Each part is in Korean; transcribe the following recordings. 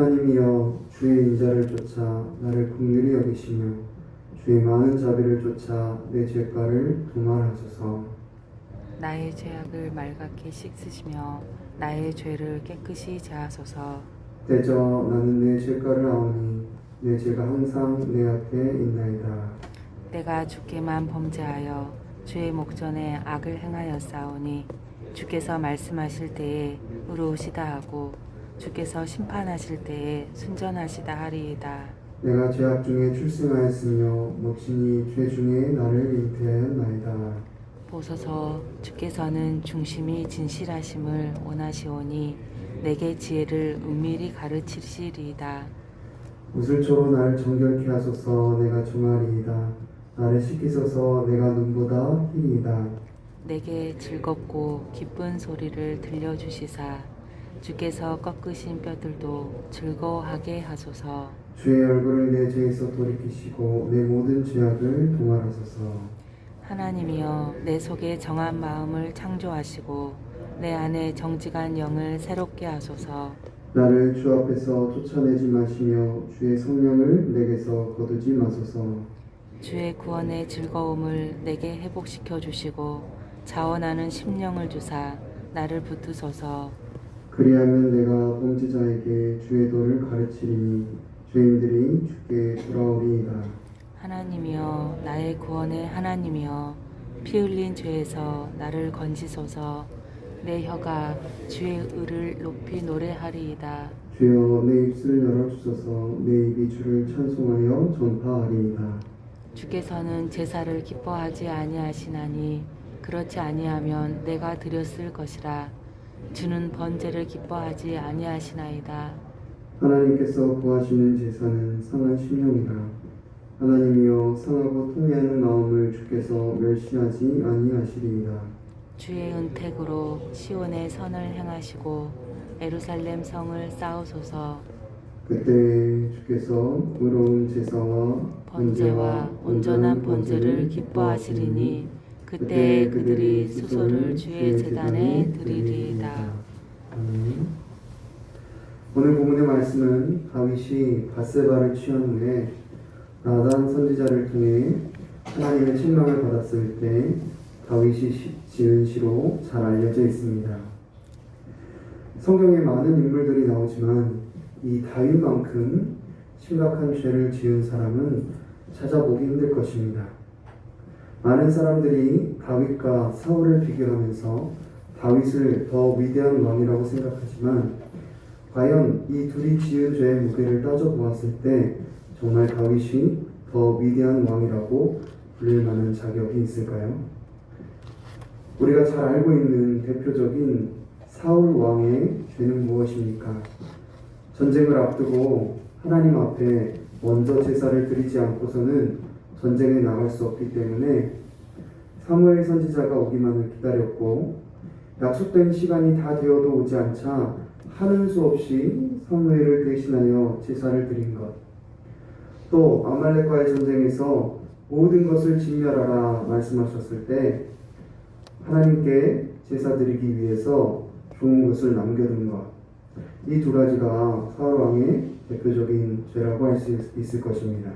하나님이여 주의 인자를 쫓아 나를 긍휼히 여기시며 주의 많은 자비를 쫓아 내 죄가를 도말하소서. 나의 죄악을 말갛게 씻으시며 나의 죄를 깨끗이 제하소서. 대저 나는 내 죄가를 아오니 내 죄가 항상 내 앞에 있나이다. 내가 주께만 범죄하여 주의 목전에 악을 행하였사오니 주께서 말씀하실 때에 의로우시다 하고 주께서 심판하실 때에 순전하시다 하리이다. 내가 죄악 중에 출생하였으며 목신이 죄 중에 나를 잉태하였나이다. 보소서 주께서는 중심이 진실하심을 원하시오니 내게 지혜를 은밀히 가르치시리이다. 우슬초로 나를 정결케 하소서. 내가 종아리이다. 나를 씻기소서. 내가 눈보다 희이다. 내게 즐겁고 기쁜 소리를 들려주시사 주께서 꺾으신 뼈들도 즐거워하게 하소서. 주의 얼굴을 내 죄에서 돌이키시고 내 모든 죄악을 도말하소서. 하나님이여 내 속에 정한 마음을 창조하시고 내 안에 정직한 영을 새롭게 하소서. 나를 주 앞에서 쫓아내지 마시며 주의 성령을 내게서 거두지 마소서. 주의 구원의 즐거움을 내게 회복시켜 주시고 자원하는 심령을 주사 나를 붙드소서. 그리하면 내가 범죄자에게 주의 도를 가르치리니 죄인들이 주께 돌아오리이다. 하나님이여 나의 구원의 하나님이여 피 흘린 죄에서 나를 건지소서. 내 혀가 주의 의를 높이 노래하리이다. 주여 내 입술을 열어주소서. 내 입이 주를 찬송하여 전파하리이다. 주께서는 제사를 기뻐하지 아니하시나니 그렇지 아니하면 내가 드렸을 것이라. 주는 번제를 기뻐하지 아니하시나이다. 하나님께서 구하시는 제사는 상한 심령이라. 하나님이여 상하고 통회하는 마음을 주께서 멸시하지 아니하시리이다. 주의 은택으로 시온의 선을 행하시고 예루살렘 성을 쌓으소서. 그때 주께서 의로운 제사와 번제와 온전한 번제를 기뻐하시리니 그때 그들이 수소를 주의 제단에 드리리이다. 오늘 본문의 말씀은 다윗이 밧세바를 취한 후에 나단 선지자를 통해 하나님의 책망을 받았을 때 다윗이 지은 시로 잘 알려져 있습니다. 성경에 많은 인물들이 나오지만 이 다윗만큼 심각한 죄를 지은 사람은 찾아보기 힘들 것입니다. 많은 사람들이 다윗과 사울을 비교하면서 다윗을 더 위대한 왕이라고 생각하지만 과연 이 둘이 지은 죄의 무게를 따져보았을 때 정말 다윗이 더 위대한 왕이라고 불릴 만한 자격이 있을까요? 우리가 잘 알고 있는 대표적인 사울 왕의 죄는 무엇입니까? 전쟁을 앞두고 하나님 앞에 먼저 제사를 드리지 않고서는 전쟁에 나갈 수 없기 때문에 사무엘 선지자가 오기만을 기다렸고 약속된 시간이 다 되어도 오지 않자 하는 수 없이 사무엘을 대신하여 제사를 드린 것, 또 아말렉과의 전쟁에서 모든 것을 진멸하라 말씀하셨을 때 하나님께 제사 드리기 위해서 좋은 것을 남겨둔 것, 이 두 가지가 사울 왕의 대표적인 죄라고 할 수 있을 것입니다.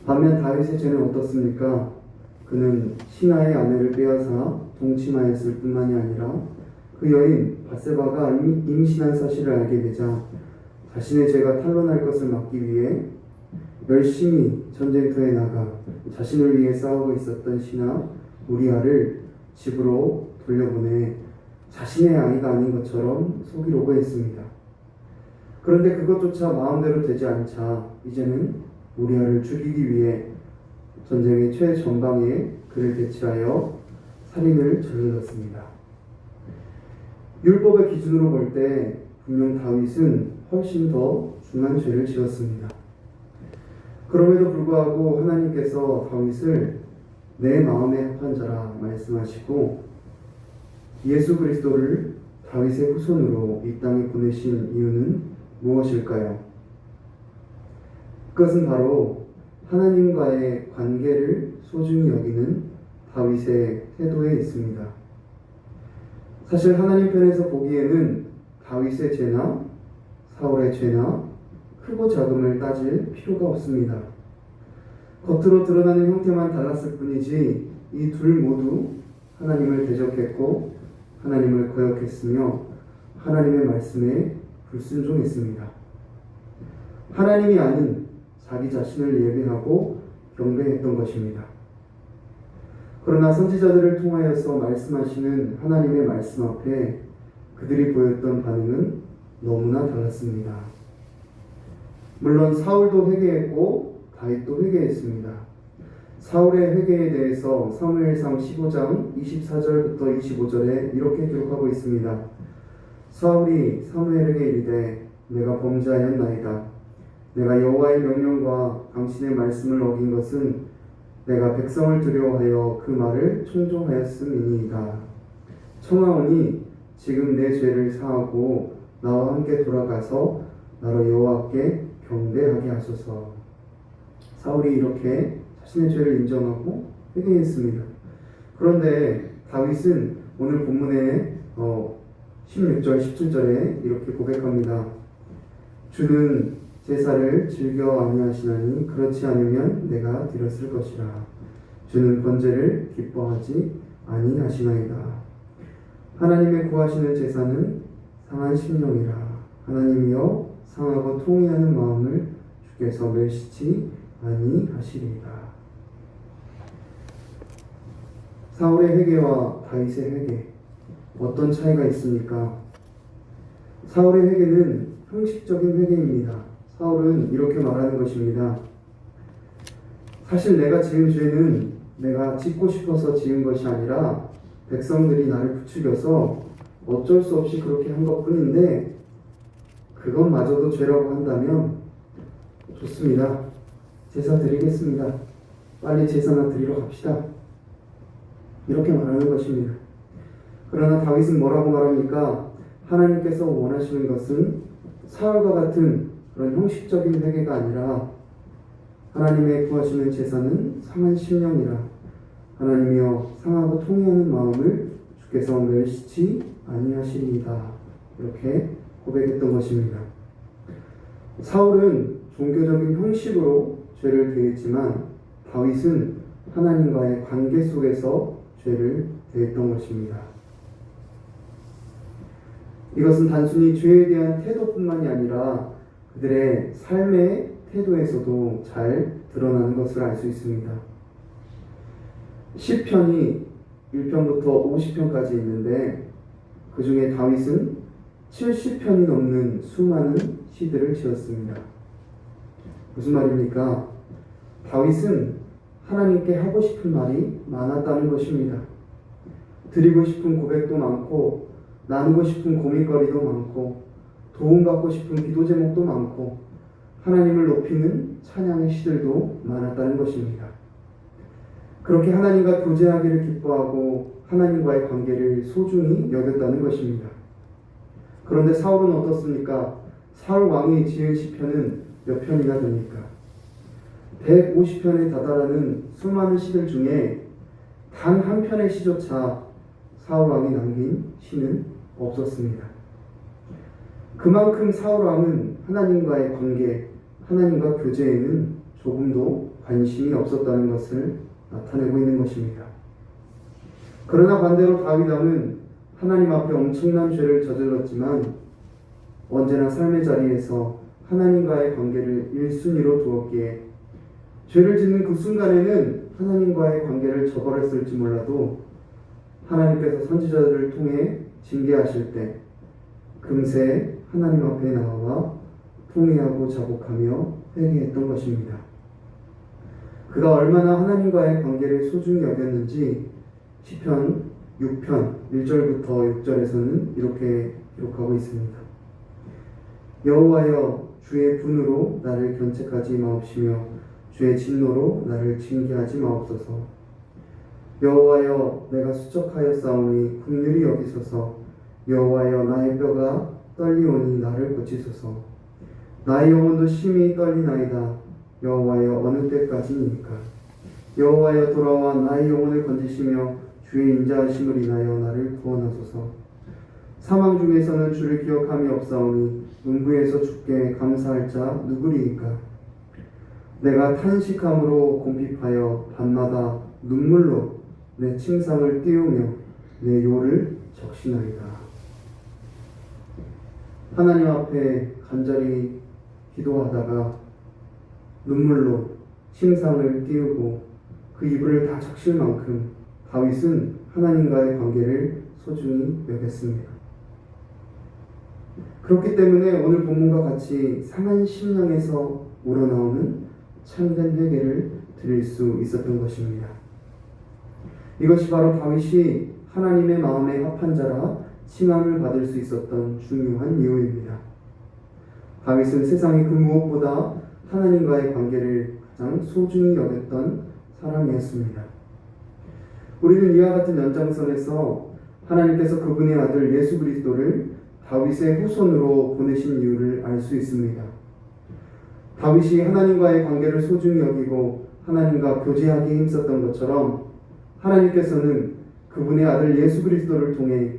반면 다윗의 죄는 어떻습니까? 그는 신하의 아내를 빼앗아 동침하였을 뿐만이 아니라 그 여인 밧세바가 임신한 사실을 알게 되자 자신의 죄가 탄로날 것을 막기 위해 열심히 전쟁터에 나가 자신을 위해 싸우고 있었던 신하 우리아를 집으로 돌려보내 자신의 아이가 아닌 것처럼 속이려고 했습니다. 그런데 그것조차 마음대로 되지 않자 이제는 우리아를 죽이기 위해 전쟁의 최전방에 그를 배치하여 살인을 저질렀습니다. 율법의 기준으로 볼 때 분명 다윗은 훨씬 더 중한 죄를 지었습니다. 그럼에도 불구하고 하나님께서 다윗을 내 마음에 합한 자라 말씀하시고 예수 그리스도를 다윗의 후손으로 이 땅에 보내신 이유는 무엇일까요? 그것은 바로 하나님과의 관계를 소중히 여기는 다윗의 태도에 있습니다. 사실 하나님 편에서 보기에는 다윗의 죄나 사울의 죄나 크고 작음을 따질 필요가 없습니다. 겉으로 드러나는 형태만 달랐을 뿐이지 이 둘 모두 하나님을 대적했고 하나님을 거역했으며 하나님의 말씀에 불순종했습니다. 하나님이 아닌 자기 자신을 예배하고 경배했던 것입니다. 그러나 선지자들을 통하여서 말씀하시는 하나님의 말씀 앞에 그들이 보였던 반응은 너무나 달랐습니다. 물론 사울도 회개했고 다윗도 회개했습니다. 사울의 회개에 대해서 사무엘상 15장 24절부터 25절에 이렇게 기록하고 있습니다. 사울이 사무엘에게 이르되 내가 범죄하였나이다. 내가 여호와의 명령과 당신의 말씀을 어긴 것은 내가 백성을 두려워하여 그 말을 청종하였음이니이다. 청하오니 지금 내 죄를 사하고 나와 함께 돌아가서 나로 여호와께 경배하게 하소서. 사울이 이렇게 자신의 죄를 인정하고 회개했습니다. 그런데 다윗은 오늘 본문의 16절, 17절에 이렇게 고백합니다. 주는 제사를 즐겨 아니하시나니 그렇지 않으면 내가 드렸을 것이라. 주는 번제를 기뻐하지 아니하시나이다. 하나님의 구하시는 제사는 상한 심령이라. 하나님이여 상하고 통회하는 마음을 주께서 멸시치 아니하시리이다. 사울의 회개와 다윗의 회개, 어떤 차이가 있습니까? 사울의 회개는 형식적인 회개입니다. 사울은 이렇게 말하는 것입니다. 사실 내가 지은 죄는 내가 짓고 싶어서 지은 것이 아니라 백성들이 나를 부추겨서 어쩔 수 없이 그렇게 한 것뿐인데 그것마저도 죄라고 한다면 좋습니다. 제사 드리겠습니다. 빨리 제사나 드리러 갑시다. 이렇게 말하는 것입니다. 그러나 다윗은 뭐라고 말합니까? 하나님께서 원하시는 것은 사울과 같은 그런 형식적인 회개가 아니라 하나님의 구하시는 제사는 상한 심령이라. 하나님이여 상하고 통회하는 마음을 주께서 멸시치 아니하시리이다. 이렇게 고백했던 것입니다. 사울은 종교적인 형식으로 죄를 대했지만 다윗은 하나님과의 관계 속에서 죄를 대했던 것입니다. 이것은 단순히 죄에 대한 태도뿐만이 아니라 그들의 삶의 태도에서도 잘 드러나는 것을 알 수 있습니다. 시편이 1편부터 50편까지 있는데 그 중에 다윗은 70편이 넘는 수많은 시들을 지었습니다. 무슨 말입니까? 다윗은 하나님께 하고 싶은 말이 많았다는 것입니다. 드리고 싶은 고백도 많고 나누고 싶은 고민거리도 많고 도움받고 싶은 기도 제목도 많고 하나님을 높이는 찬양의 시들도 많았다는 것입니다. 그렇게 하나님과 교제하기를 기뻐하고 하나님과의 관계를 소중히 여겼다는 것입니다. 그런데 사울은 어떻습니까? 사울 왕이 지은 시편은 몇 편이나 됩니까? 150편에 다다르는 수많은 시들 중에 단 한 편의 시조차 사울 왕이 남긴 시는 없었습니다. 그만큼 사울 왕은 하나님과의 관계, 하나님과 교제에는 조금도 관심이 없었다는 것을 나타내고 있는 것입니다. 그러나 반대로 다윗 왕은 하나님 앞에 엄청난 죄를 저질렀지만 언제나 삶의 자리에서 하나님과의 관계를 1순위로 두었기에 죄를 짓는 그 순간에는 하나님과의 관계를 저버렸을지 몰라도 하나님께서 선지자들을 통해 징계하실 때 금세 하나님 앞에 나와 통회하고 자복하며 회개했던 것입니다. 그가 얼마나 하나님과의 관계를 소중히 여겼는지 시편 6편 1절부터 6절에서는 이렇게 기록하고 있습니다. 여호와여 주의 분으로 나를 견책하지 마옵시며 주의 진노로 나를 징계하지 마옵소서. 여호와여 내가 수척하였사오니 긍휼히 여기소서. 여호와여 나의 뼈가 떨리오니 나를 고치소서. 나의 영혼도 심히 떨리나이다. 여호와여 어느 때까지입니까? 여호와여 돌아와 나의 영혼을 건지시며 주의 인자하심을 인하여 나를 구원하소서. 사망 중에서는 주를 기억함이 없사오니 음부에서 주께 감사할 자 누구리이까? 내가 탄식함으로 곰핍하여 밤마다 눈물로 내 침상을 띄우며 내 요를 적시나이다. 하나님 앞에 간절히 기도하다가 눈물로 침상을 띄우고 그 이불을 다 적실 만큼 다윗은 하나님과의 관계를 소중히 여겼습니다. 그렇기 때문에 오늘 본문과 같이 상한 심령에서 우러나오는 참된 회개를 드릴 수 있었던 것입니다. 이것이 바로 다윗이 하나님의 마음에 합한 자라 칭함을 받을 수 있었던 중요한 이유입니다. 다윗은 세상의 그 무엇보다 하나님과의 관계를 가장 소중히 여겼던 사람이었습니다. 우리는 이와 같은 연장선에서 하나님께서 그분의 아들 예수 그리스도를 다윗의 후손으로 보내신 이유를 알 수 있습니다. 다윗이 하나님과의 관계를 소중히 여기고 하나님과 교제하기에 힘썼던 것처럼 하나님께서는 그분의 아들 예수 그리스도를 통해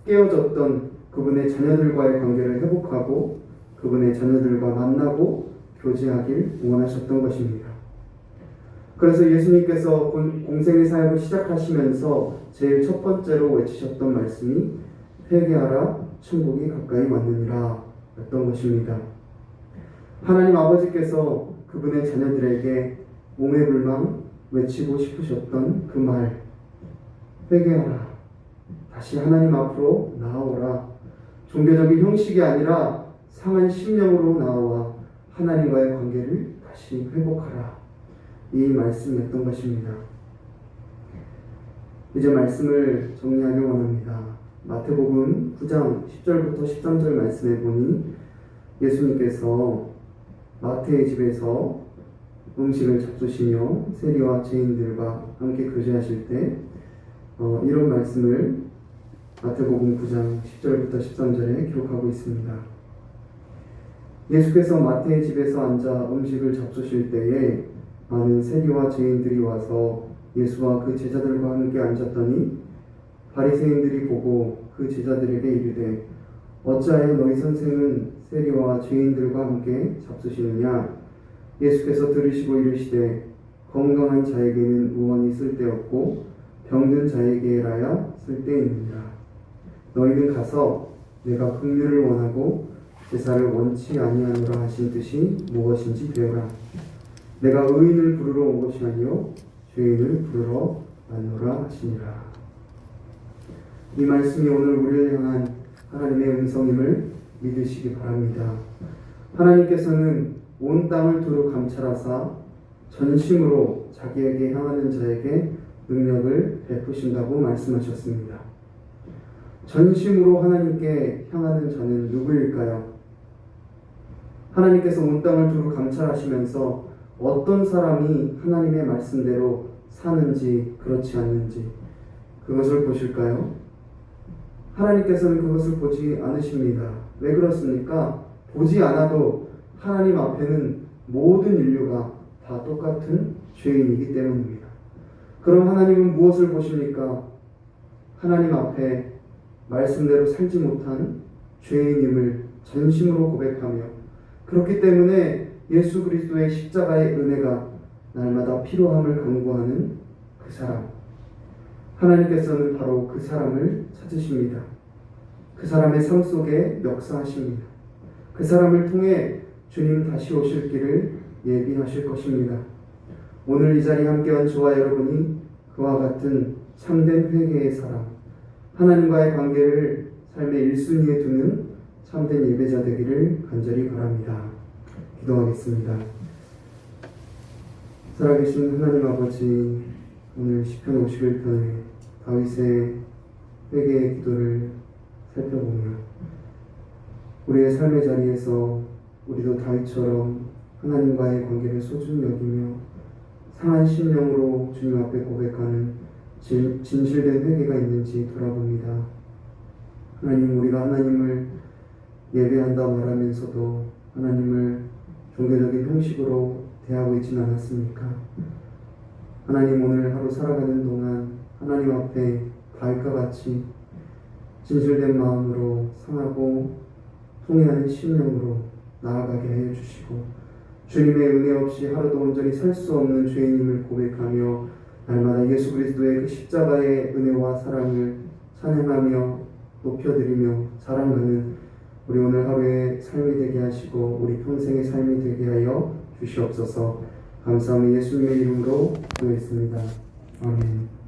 깨어졌던 그분의 자녀들과의 관계를 회복하고 그분의 자녀들과 만나고 교제하길 원하셨던 것입니다. 그래서 예수님께서 공생의 사역을 시작하시면서 제일 첫 번째로 외치셨던 말씀이 회개하라 천국이 가까이 왔느니라 였던 것입니다. 하나님 아버지께서 그분의 자녀들에게 몸의 불망 외치고 싶으셨던 그 말, 회개하라, 다시 하나님 앞으로 나아오라, 종교적인 형식이 아니라 상한 심령으로 나아와 하나님과의 관계를 다시 회복하라, 이 말씀이었던 것입니다. 이제 말씀을 정리하길 원합니다. 마태복음 9장 10절부터 13절 말씀에 보니 예수님께서 마태의 집에서 음식을 잡수시며 세리와 죄인들과 함께 교제하실 때 이런 말씀을 마태복음 9장 10절부터 13절에 기록하고 있습니다. 예수께서 마태의 집에서 앉아 음식을 잡수실 때에 많은 세리와 죄인들이 와서 예수와 그 제자들과 함께 앉았더니 바리새인들이 보고 그 제자들에게 이르되 어찌하여 너희 선생은 세리와 죄인들과 함께 잡수시느냐? 예수께서 들으시고 이르시되 건강한 자에게는 의원이 쓸데없고 병든 자에게라야 쓸데있느니라. 너희는 가서 내가 긍휼을 원하고 제사를 원치 아니하노라 하신 뜻이 무엇인지 배우라. 내가 의인을 부르러 온 것이 아니요 죄인을 부르러 왔노라 하시니라. 이 말씀이 오늘 우리를 향한 하나님의 음성임을 믿으시기 바랍니다. 하나님께서는 온 땅을 두루 감찰하사 전심으로 자기에게 향하는 자에게 능력을 베푸신다고 말씀하셨습니다. 전심으로 하나님께 향하는 자는 누구일까요? 하나님께서 온 땅을 두루 감찰하시면서 어떤 사람이 하나님의 말씀대로 사는지 그렇지 않는지 그것을 보실까요? 하나님께서는 그것을 보지 않으십니다. 왜 그렇습니까? 보지 않아도 하나님 앞에는 모든 인류가 다 똑같은 죄인이기 때문입니다. 그럼 하나님은 무엇을 보십니까? 하나님 앞에 말씀대로 살지 못한 죄인임을 전심으로 고백하며 그렇기 때문에 예수 그리스도의 십자가의 은혜가 날마다 필요함을 간구하는 그 사람, 하나님께서는 바로 그 사람을 찾으십니다. 그 사람의 삶 속에 역사하십니다. 그 사람을 통해 주님 다시 오실 길을 예비하실 것입니다. 오늘 이 자리에 함께한 저와 여러분이 그와 같은 참된 회개의 사람, 하나님과의 관계를 삶의 1순위에 두는 참된 예배자 되기를 간절히 바랍니다. 기도하겠습니다. 살아계신 하나님 아버지, 오늘 시편 51편에 다윗의 회개의 기도를 살펴보며 우리의 삶의 자리에서 우리도 다윗처럼 하나님과의 관계를 소중히 여기며 상한 심령으로 주님 앞에 고백하는 진실된 회개가 있는지 돌아봅니다. 하나님, 우리가 하나님을 예배한다 말하면서도 하나님을 종교적인 형식으로 대하고 있지는 않았습니까? 하나님, 오늘 하루 살아가는 동안 하나님 앞에 다윗과 같이 진실된 마음으로 상하고 통회하는 심령으로 나아가게 하여 주시고 주님의 은혜 없이 하루도 온전히 살 수 없는 죄인임을 고백하며 날마다 예수 그리스도의 그 십자가의 은혜와 사랑을 찬양하며 높여드리며 자랑하는 우리 오늘 하루의 삶이 되게 하시고 우리 평생의 삶이 되게 하여 주시옵소서. 감사하며 예수님의 이름으로 기도했습니다. 아멘.